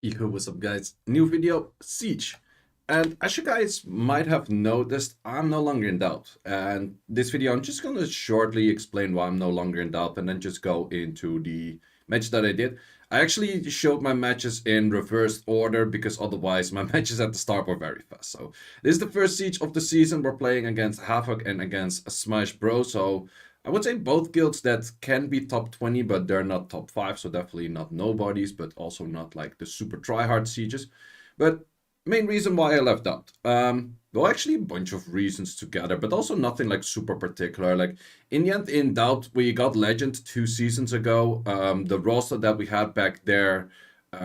Yo, what's up guys? New video, Siege. And as you guys might have noticed, I'm no longer in doubt. And this video, I'm just gonna shortly explain why I'm no longer in doubt and then just go into the match that I did. I actually showed my matches in reverse order because otherwise my matches at the start were very fast. So this is the first Siege of the season. We're playing against Havoc and against Smash Bro. So I would say both guilds that can be top 20, but they're not top 5, so definitely not nobodies, but also not like the super tryhard sieges. But main reason why I left out. Well, actually a bunch of reasons together, but also nothing like super particular. Like in the end, in doubt, we got Legend 2 seasons ago. The roster that we had back there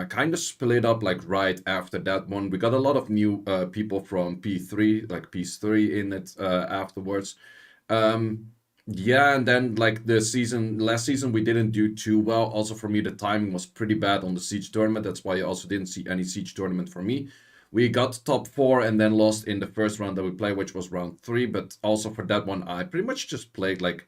kind of split up like right after that one. We got a lot of new people from P3, like P3 in it afterwards. Um, yeah, and then like last season we didn't do too well. Also for me, the timing was pretty bad on the Siege tournament. That's why you also didn't see any Siege tournament for me. We got top 4 and then lost in the first round that we played, which was round 3. But also for that one, I pretty much just played like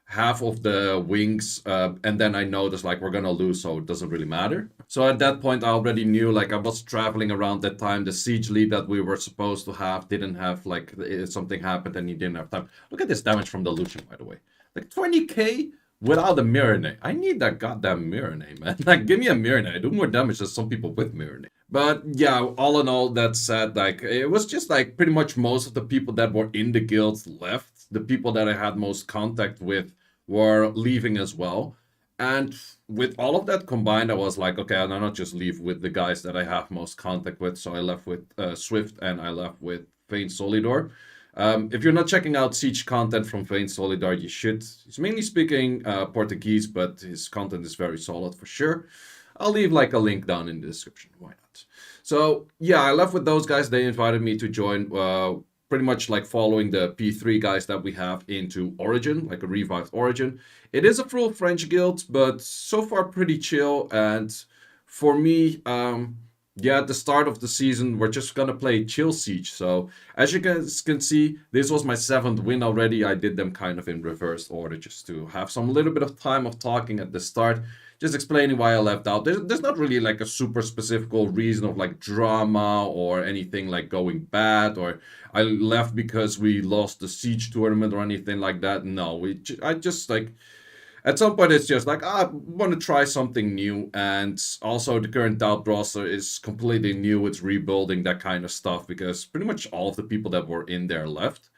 half of the wings, and then I noticed like we're gonna lose, so it doesn't really matter. So at that point I already knew, like I was traveling around that time, the siege lead that we were supposed to have didn't have, like something happened and he didn't have time. Look at this damage from the Lucian, by the way, like 20k without a mirror name. I need that goddamn mirror name, man. Like give me a mirror name. I do more damage than some people with mirror name. But yeah, all in all, that said, like it was just like pretty much most of the people that were in the guilds left. The people that I had most contact with were leaving as well. And with all of that combined, I was like, okay, I'll not just leave with the guys that I have most contact with. So I left with Swift and I left with VayneSolidor. If you're not checking out Siege content from VayneSolidor, you should. He's mainly speaking Portuguese, but his content is very solid for sure. I'll leave like a link down in the description. Why not? So yeah, I left with those guys. They invited me to join. Pretty much like following the P3 guys that we have into Origin, like a revived Origin. It is a full French guild, but so far pretty chill. And for me, yeah, at the start of the season, we're just gonna play chill siege. So as you guys can see, this was my 7th win already. I did them kind of in reverse order just to have some little bit of time of talking at the start, just explaining why I left out. There's not really like a super specific reason of like drama or anything like going bad, or I left because we lost the siege tournament or anything like that. No, I just like at some point it's just like I want to try something new, and also the current doubt roster is completely new. It's rebuilding, that kind of stuff, because pretty much all of the people that were in there left.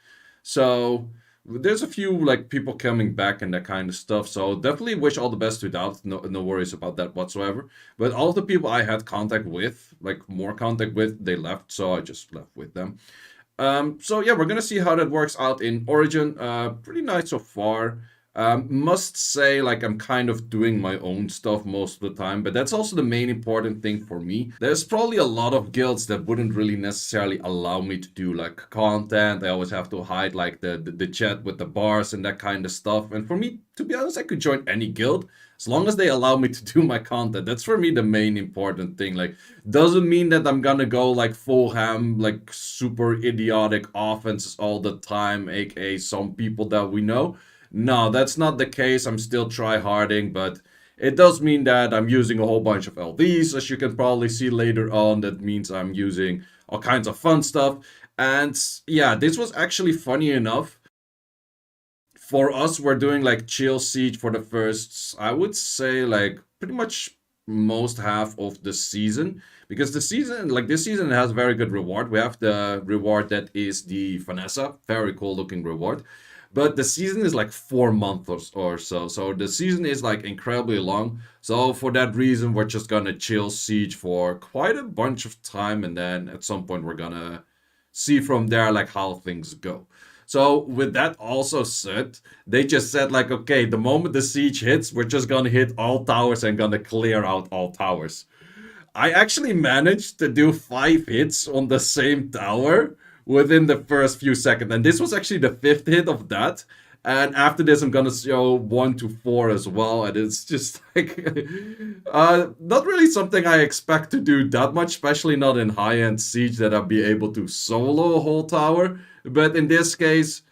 So there's a few like people coming back and that kind of stuff. So definitely wish all the best to doubt. No worries about that whatsoever. But all of the people I had contact with, like more contact with, they left, so I just left with them. So yeah, we're gonna see how that works out in Origin. Pretty nice so far. Must say, like, I'm kind of doing my own stuff most of the time, but that's also the main important thing for me. There's probably a lot of guilds that wouldn't really necessarily allow me to do like content. I always have to hide like the chat with the bars and that kind of stuff. And for me, to be honest, I could join any guild as long as they allow me to do my content. That's for me the main important thing. Like, doesn't mean that I'm gonna go like full ham, like super idiotic offenses all the time, aka some people that we know. No, that's not the case. I'm still try-harding, but it does mean that I'm using a whole bunch of LVs, as you can probably see later on. That means I'm using all kinds of fun stuff. And yeah, this was actually funny enough. For us, we're doing like chill siege for the first, I would say, like pretty much most half of the season, because the season, like this season, has very good reward. We have the reward that is the Vanessa, very cool looking reward. But the season is like 4 months or so. So the season is like incredibly long. So for that reason, we're just gonna chill siege for quite a bunch of time. And then at some point, we're gonna see from there like how things go. So with that also said, they just said like, okay, the moment the siege hits, we're just gonna hit all towers and gonna clear out all towers. I actually managed to do 5 hits on the same tower within the first few seconds. And this was actually the 5th hit of that. And after this, I'm gonna show 1 to 4 as well. And it's just like, not really something I expect to do that much, especially not in high-end Siege that I'll be able to solo a whole tower. But in this case,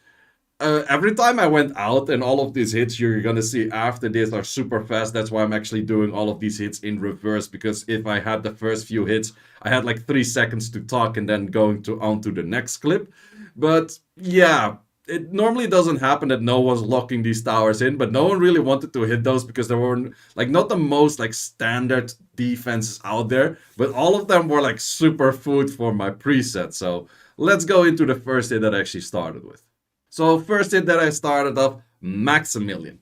every time I went out and all of these hits you're gonna see after this are super fast. That's why I'm actually doing all of these hits in reverse, because if I had the first few hits, I had like 3 seconds to talk and then going to on to the next clip. But yeah, it normally doesn't happen that no one's locking these towers in, but no one really wanted to hit those because they were like not the most like standard defenses out there, but all of them were like super food for my preset. So let's go into the first hit that I actually started with. So first hit that I started off, Maximillion.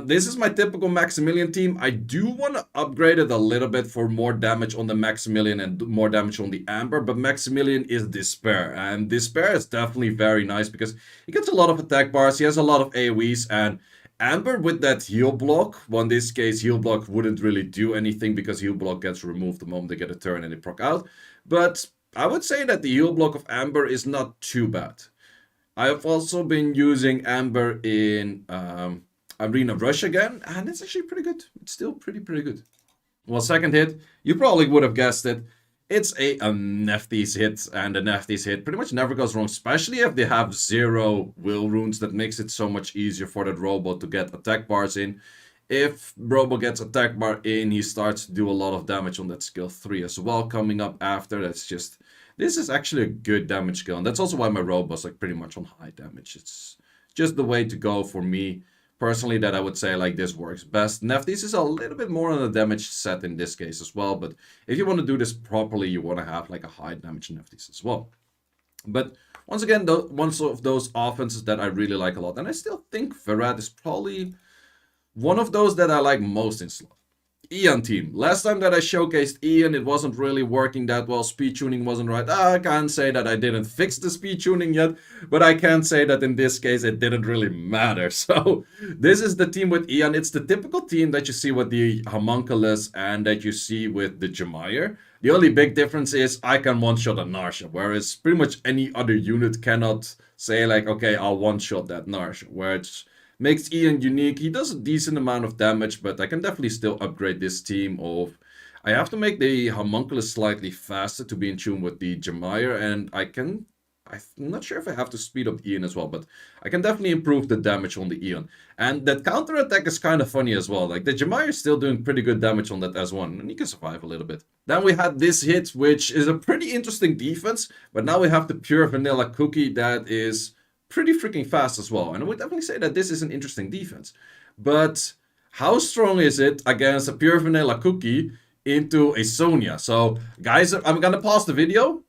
This is my typical Maximillion team. I do want to upgrade it a little bit for more damage on the Maximillion and more damage on the Amber, but Maximillion is Despair, and Despair is definitely very nice because he gets a lot of attack bars, he has a lot of AoEs, and Amber with that heal block, well in this case heal block wouldn't really do anything because heal block gets removed the moment they get a turn and they proc out, but I would say that the heal block of Amber is not too bad. I've also been using Amber in Arena Rush again, and it's actually pretty good. It's still pretty good. Well, second hit, you probably would have guessed it. It's a Nephthys hit, and a Nephthys hit pretty much never goes wrong, especially if they have 0 will runes. That makes it so much easier for that robot to get attack bars in. If Robo gets attack bar in, he starts to do a lot of damage on that skill 3 as well coming up after. That's just... This is actually a good damage skill, and that's also why my Robo's like pretty much on high damage. It's just the way to go for me. Personally, that I would say like this works best. Nephthys is a little bit more on the damage set in this case as well, but if you want to do this properly, you want to have like a high damage Nephthys as well. But once again, one of those offenses that I really like a lot, and I still think Verad is probably one of those that I like most in slot. Ian team. Last time that I showcased Ian, it wasn't really working that well. Speed tuning wasn't right. I can't say that I didn't fix the speed tuning yet, but I can say that in this case it didn't really matter. So this is the team with Ian. It's the typical team that you see with the Homunculus and that you see with the Jemire. The only big difference is I can one-shot a Narsha, whereas pretty much any other unit cannot say like, okay, I'll one-shot that Narsha, where it's makes Ian unique. He does a decent amount of damage, but I can definitely still upgrade this team of... I have to make the Homunculus slightly faster to be in tune with the Jemire, and I'm not sure if I have to speed up Ian as well, but I can definitely improve the damage on the Ian. And that counter attack is kind of funny as well. Like the Jemire is still doing pretty good damage on that S1, and he can survive a little bit. Then we had this hit, which is a pretty interesting defense, but now we have the pure vanilla cookie that is pretty freaking fast as well. And I would definitely say that this is an interesting defense. But how strong is it against a pure vanilla cookie into a Sonia? So guys, I'm gonna pause the video.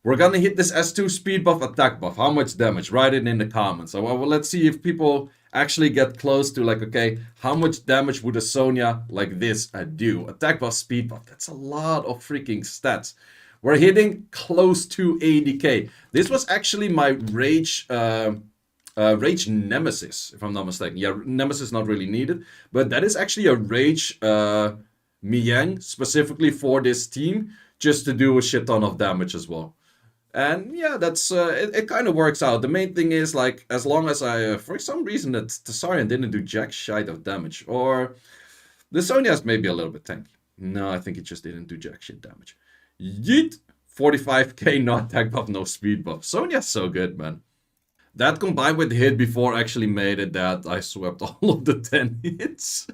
We're gonna hit this S2 speed buff, attack buff. How much damage? Write it in the comments. So well, let's see if people actually get close to like, okay, how much damage would a Sonia like this do? Attack buff, speed buff. That's a lot of freaking stats. We're hitting close to 80k. This was actually my Rage Rage Nemesis, if I'm not mistaken. Yeah, Nemesis not really needed, but that is actually a Rage Miang specifically for this team, just to do a shit ton of damage as well. And yeah, that's it kind of works out. The main thing is like, as long as I, for some reason, that Tsarian didn't do jack shite of damage, or the Sonia's maybe a little bit tanky. No, I think it just didn't do jack shit damage. Yeet! 45k, no attack buff, no speed buff. Sonia's so good, man. That combined with the hit before actually made it that I swept all of the 10 hits.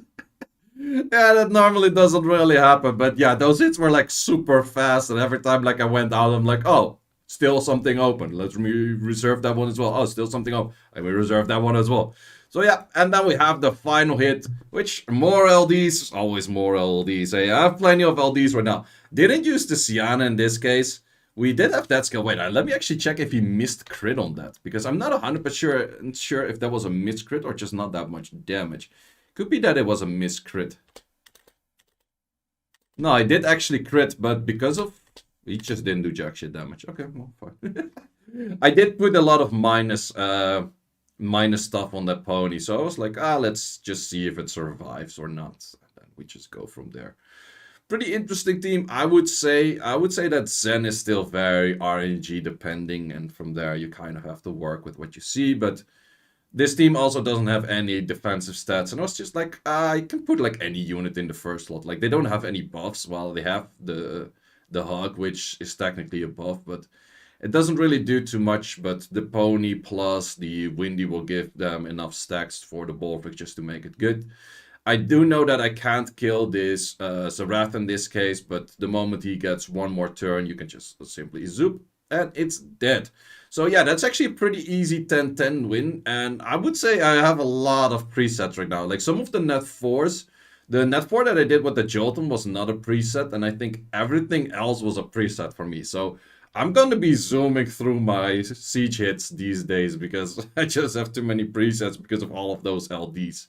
Yeah, that normally doesn't really happen. But yeah, those hits were like super fast. And every time like I went out, I'm like, oh, still something open. Let's reserve that one as well. Oh, still something open. And we reserve that one as well. So yeah, and then we have the final hit, which more LDs, always more LDs. Hey, I have plenty of LDs right now. Didn't use the Sienna in this case. We did have that skill. Wait, let me actually check if he missed crit on that, because I'm not 100% sure if that was a missed crit or just not that much damage. Could be that it was a missed crit. No, I did actually crit, but because of... He just didn't do jack shit damage. Okay, well, fine. I did put a lot of minus stuff on that pony, so I was like, let's just see if it survives or not. And then we just go from there. Pretty interesting team. I would say that Zen is still very RNG depending, and from there you kind of have to work with what you see. But this team also doesn't have any defensive stats, and I was just like, I can put like any unit in the first slot. Like they don't have any buffs, while they have the hug, which is technically a buff, but It doesn't really do too much, but the pony plus the windy will give them enough stacks for the Bolvik just to make it good. I do know that I can't kill this Zerath in this case, but the moment he gets one more turn, you can just simply zoop, and it's dead. So yeah, that's actually a pretty easy 10-10 win, and I would say I have a lot of presets right now. Like some of the net 4s, the net 4 that I did with the Jolton was not a preset, and I think everything else was a preset for me. So I'm going to be zooming through my siege hits these days because I just have too many presets because of all of those LDs.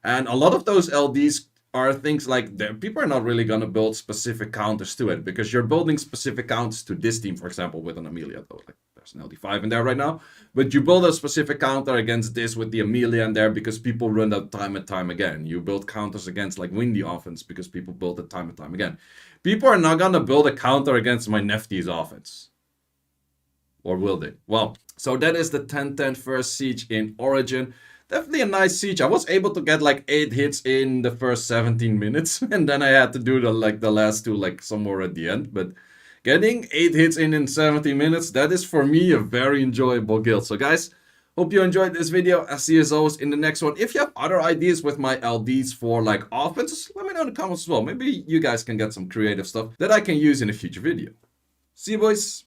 And a lot of those LDs are things like people are not really going to build specific counters to it because you're building specific counters to this team, for example, with an Amelia. Though, like there's an LD5 in there right now, but you build a specific counter against this with the Amelia in there because people run that time and time again. You build counters against like Windy offense because people build it time and time again. People are not going to build a counter against my Nefty's offense. Or will they? Well, so that is the 10-10 first siege in Origin. Definitely a nice siege. I was able to get like 8 hits in the first 17 minutes. And then I had to do the last 2 like somewhere at the end. But getting 8 hits in 17 minutes, that is for me a very enjoyable guild. So guys, hope you enjoyed this video. I'll see you as always in the next one. If you have other ideas with my LDs for like offenses, let me know in the comments as well. Maybe you guys can get some creative stuff that I can use in a future video. See you boys.